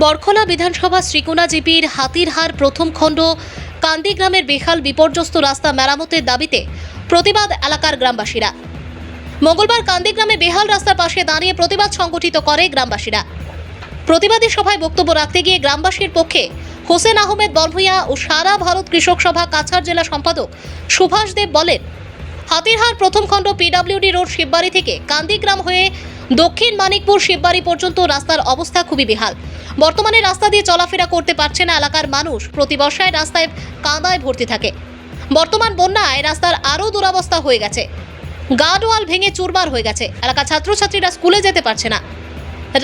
বরখলা বিধানসভা শ্রীকোনা জিপির হাতিরহার প্রথম খণ্ড কান্দি গ্রামের বেহাল বিপর্যস্ত রাস্তা মেরামতের দাবিতে প্রতিবাদ এলাকার গ্রামবাসীরা। মঙ্গলবার কান্দি গ্রামে বেহাল রাস্তার পাশে দাঁড়িয়ে প্রতিবাদ সংগঠিত করে গ্রামবাসীরা। প্রতিবাদী সভায় বক্তব্য রাখতে গিয়ে গ্রামবাসীর পক্ষে হোসেন আহমেদ বলভূঁইয়া ও সারা ভারত কৃষক সভা কাছাড় জেলা সম্পাদক সুভাষ দেব বলেন, হাতিরহার প্রথম খণ্ড পিডব্লিউডি রোড শিববাড়ি থেকে কান্দি গ্রাম হয়ে দক্ষিণ মানিকপুর শিববাড়ি পর্যন্ত রাস্তার অবস্থা খুবই বেহাল। বর্তমানে রাস্তা দিয়ে চলাফেরা করতে পারছে না এলাকার মানুষ। প্রতি বর্ষায় রাস্তায় কাদায় ভর্তি থাকে। বর্তমান বন্যায় রাস্তার আরও দুরবস্থা হয়ে গেছে। গার্ডওয়াল ভেঙে চুরমার হয়ে গেছে। এলাকার ছাত্রছাত্রীরা স্কুলে যেতে পারছে না।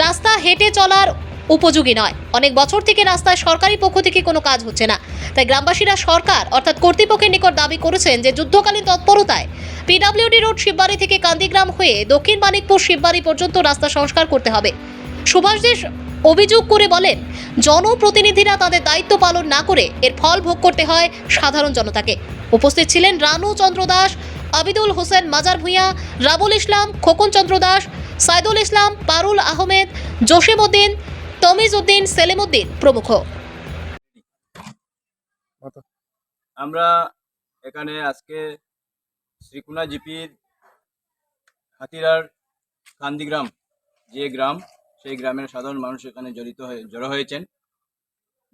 রাস্তা হেঁটে চলার উপযোগী নয়। অনেক বছর থেকে রাস্তায় সরকারি পক্ষ থেকে কোনো কাজ হচ্ছে না। তাই গ্রামবাসীরা সরকার অর্থাৎ কর্তৃপক্ষের নিকট দাবি করেছেন যে যুদ্ধকালীন তৎপরতায় পিডব্লিউডি রোড শিববাড়ি থেকে কান্দিগ্রাম হয়ে দক্ষিণ মানিকপুর শিববাড়ি পর্যন্ত রাস্তা সংস্কার করতে হবে। সুভাষ দেব অভিযোগ করে বলেন, জনপ্রতিনিধিরা তাদের দায়িত্ব পালন না করে এর ফল ভোগ করতে হয় সাধারণ জনতাকে। উপস্থিত ছিলেন রানু চন্দ্র দাস, আবিদুল হোসেন মাজার ভূঁইয়া, রাবুল ইসলাম, খোকন চন্দ্র দাস, সাইদুল ইসলাম, পারুল আহমেদ, জসিম উদ্দিন, তমিজ উদ্দিন, সেলিম উদ্দিন প্রমুখ। আমরা এখানে আজকে শ্রীকোনা জিপির হাতিরার কান্দিগ্রাম যে গ্রাম, সেই গ্রামের সাধারণ মানুষ এখানে জড়ো হয়েছেন।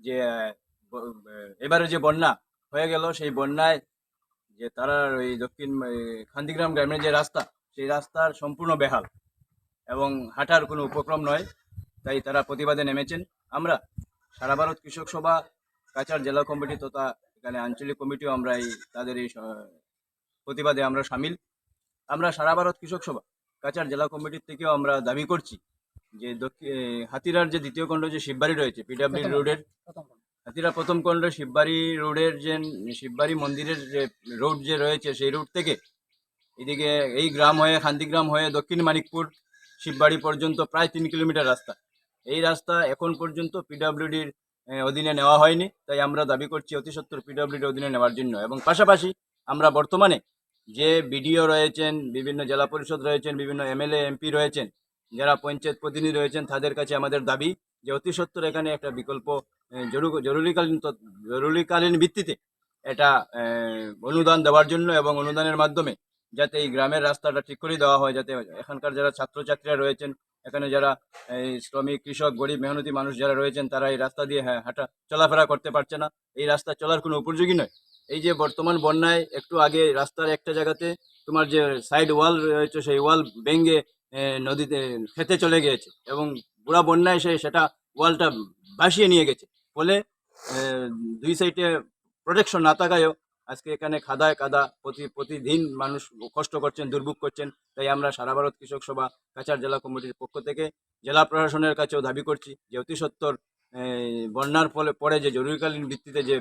যে এবারে যে বন্যা হয়ে গেল, সেই বন্যায় যে তারা ওই দক্ষিণ কান্দিগ্রাম গ্রামের যে রাস্তা, সেই রাস্তার সম্পূর্ণ বেহাল এবং হাঁটার কোনো উপক্রম নয়। তাই তারা প্রতিবাদে নেমেছেন। আমরা সারা ভারত কৃষক সভা কাছাড় জেলা কমিটি তথা এখানে আঞ্চলিক কমিটিও আমরা তাদের এই প্রতিবাদে আমরা সামিল। আমরা সারা ভারত কৃষক সভা কাছাড় জেলা কমিটির থেকেও আমরা দাবি করছি যে হাতিরার যে দ্বিতীয় খণ্ড যে শিববাড়ি রয়েছে পিডব্লিউডি রোডের, হাতিরা প্রথম খণ্ড শিববাড়ি রোডের যে শিববাড়ি মন্দিরের যে রোড যে রয়েছে, সেই রোড থেকে এদিকে এই গ্রাম হয়ে কান্দিগ্রাম হয়ে দক্ষিণ মানিকপুর শিববাড়ি পর্যন্ত প্রায় 3 কিলোমিটার রাস্তা। এই রাস্তা এখন পর্যন্ত পিডব্লিউডির অধীনে নেওয়া হয়নি। তাই আমরা দাবি করছি অতি সত্বর পিডব্লিউডির অধীনে নেওয়ার জন্য। এবং পাশাপাশি আমরা বর্তমানে যে বিডিও রয়েছেন, বিভিন্ন জেলা পরিষদ রয়েছেন, বিভিন্ন এমএলএ এমপি রয়েছেন, যারা পঞ্চায়েত প্রতিনিধি রয়েছেন, তাদের কাছে আমাদের দাবি যে অতি সত্বর এখানে একটা বিকল্প জরুরিকালীন ভিত্তিতে এটা অনুদান দেওয়ার জন্য এবং অনুদানের মাধ্যমে যাতে এই গ্রামের রাস্তাটা ঠিক করে দেওয়া হয়, যাতে এখানকার যারা ছাত্রছাত্রীরা রয়েছেন, এখানে যারা এই শ্রমিক, কৃষক, গরিব মেহনতি মানুষ যারা রয়েছেন, তারা এই রাস্তা দিয়ে হাঁটা চলাফেরা করতে পারছে না। এই রাস্তা চলার কোনো উপযোগী নয়। এই যে বর্তমান বন্যায় একটু আগে রাস্তার একটা জায়গাতে তোমার যে সাইড ওয়াল রয়েছে, সেই ওয়াল ভেঙে নদীতে খেতে চলে গিয়েছে এবং পুরা বন্যায় সেটা ওয়ালটা ভাসিয়ে নিয়ে গেছে। ফলে দুই সাইডে প্রোটেকশন না থাকায়ও আজকে এখানে কাদায় কাদা প্রতিদিন মানুষ কষ্ট করছেন, দুর্ভোগ করছেন। তাই আমরা সারা ভারত কৃষক সভা কাছাড় জেলা কমিটির পক্ষ থেকে জেলা প্রশাসনের কাছেও দাবি করছি যে অতি সত্বর বন্যার ফলে পরে যে জরুরিকালীন ভিত্তিতে যে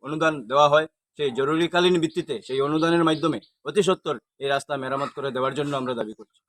অনুদান দেওয়া হয়, সেই জরুরিকালীন ভিত্তিতে সেই অনুদানের মাধ্যমে অতি সত্বর এই রাস্তা মেরামত করে দেওয়ার জন্য আমরা দাবি করছি।